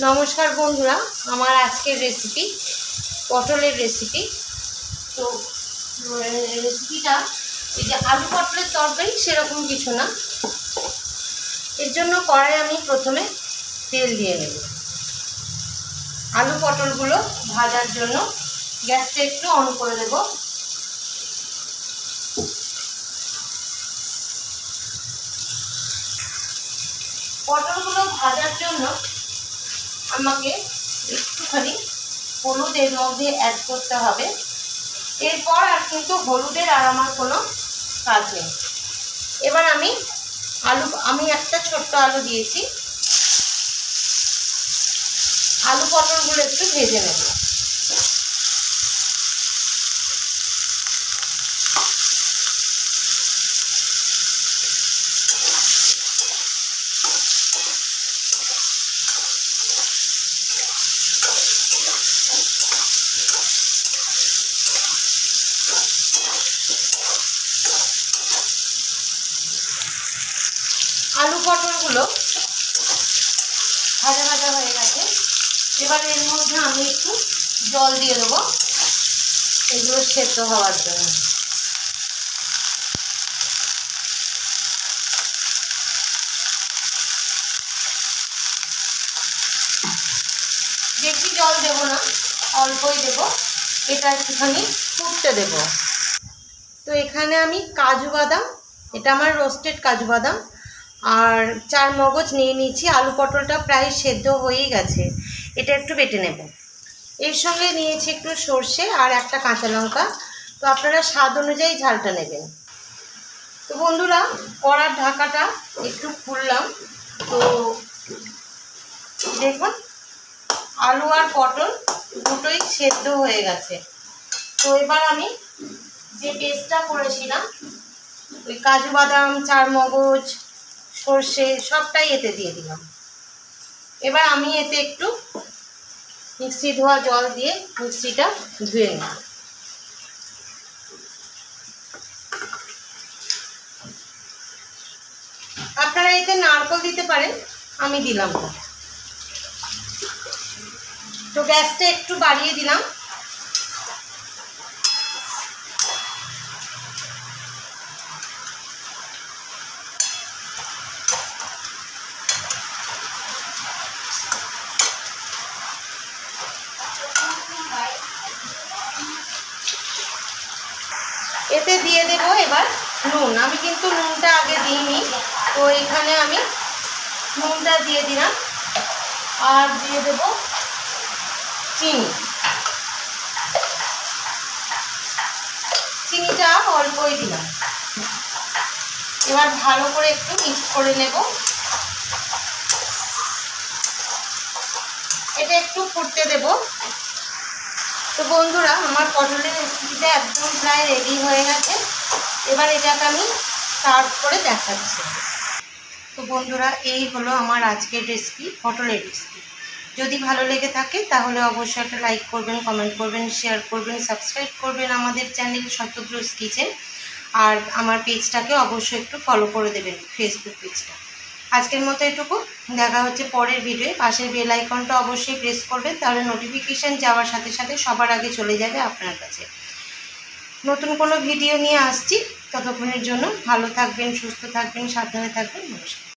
নমস্কার বন্ধুরা, আমার আজকের রেসিপি পটলের রেসিপি। তো রেসিপিটা এই যে আলু পটলের তরকারি সেরকম কিছু না। এর জন্য কড়াই আমি প্রথমে তেল দিয়ে নেব আলু পটলগুলো ভাজার জন্য। গ্যাসটা একটু অন করে দেব। পটলগুলো ভাজার জন্য আমাকে একটুখানি হলুদ এর মধ্যে অ্যাড করতে হবে। এরপর আর কিন্তু হলুদের আর আমার কোনো কাজ নেই। এবার আমি একটা ছোট্ট আলু দিয়েছি। আলু পটলগুলো একটু ভেজে নেব। আলু পটলগুলো ভাজা ভাজা হয়ে গেছে। এবার এর মধ্যে আমি একটু জল দিয়ে দেবো এগুলো সেদ্ধ হওয়ার জন্য। বেশি জল দেব না, অল্পই দেব। এটা একটুখানি ফুটতে দেব। তো এখানে আমি কাজু বাদাম, এটা আমার রোস্টেড কাজু বাদাম আর 4 মগজ নিয়ে নিয়েছি। আলু পটলটা প্রায় সেদ্ধ হয়েই গেছে, এটা একটু বেটে নেব। এর সঙ্গে নিয়েছি একটু সর্ষে আর একটা কাঁচা লঙ্কা। তো আপনারা স্বাদ অনুযায়ী ঝালটা নেবেন। তো বন্ধুরা, কড়ার ঢাকাটা একটু খুললাম। তো দেখুন আলু আর পটল দুটোই সেদ্ধ হয়ে গেছে। তো এবার আমি যে পেস্টটা করেছিলাম, ওই কাজু বাদাম, 4 মগজ, সর্ষে সবটাই এতে দিয়ে দিলাম। এবার আমি এতে একটু মিক্সি ধোয়া জল দিয়ে মিক্সিটা ধুয়ে নেব। আপনারা এতে নারকেল দিতে পারেন, আমি দিলাম না। তো গ্যাসটা একটু বাড়িয়ে দিলাম। এতে দিয়ে দেব এবার নুন। আমি কিন্তু নুনটা আগে দিইনি, তো এখানে আমি নুনটা দিয়ে দিলাম। আর দিয়ে দেব চিনি। চিনিটা অল্পই দিলাম। এবার ভালো করে একটু মিক্স করে নেব। এটা একটু ফুটতে দেব। তো বন্ধুরা, আমার পটলের রেসিপিটা একদম প্রায় রেডি হয়ে গেছে। এবার এটাকে আমি সার্ভ করে দেখাচ্ছি। তো বন্ধুরা, এই হলো আমার আজকের রেসিপি, পটলের রেসিপি। যদি ভালো লেগে থাকে তাহলে অবশ্যই একটা লাইক করবেন, কমেন্ট করবেন, শেয়ার করবেন, সাবস্ক্রাইব করবেন আমাদের চ্যানেল শতদ্রুজ কিচেন। আর আমার পেজটাকে অবশ্যই একটু ফলো করে দেবেন, ফেসবুক পেজটা। আজকের মতো এটুকু। দেখা হচ্ছে পরের ভিডিওয়ে। পাশের বেল আইকনটা অবশ্যই প্রেস করবেন, তাহলে নোটিফিকেশান যাওয়ার সাথে সাথে সবার আগে চলে যাবে আপনার কাছে। নতুন কোনো ভিডিও নিয়ে আসছি। ততক্ষণের জন্য ভালো থাকবেন, সুস্থ থাকবেন, সাবধানে থাকবেন। নমস্কার।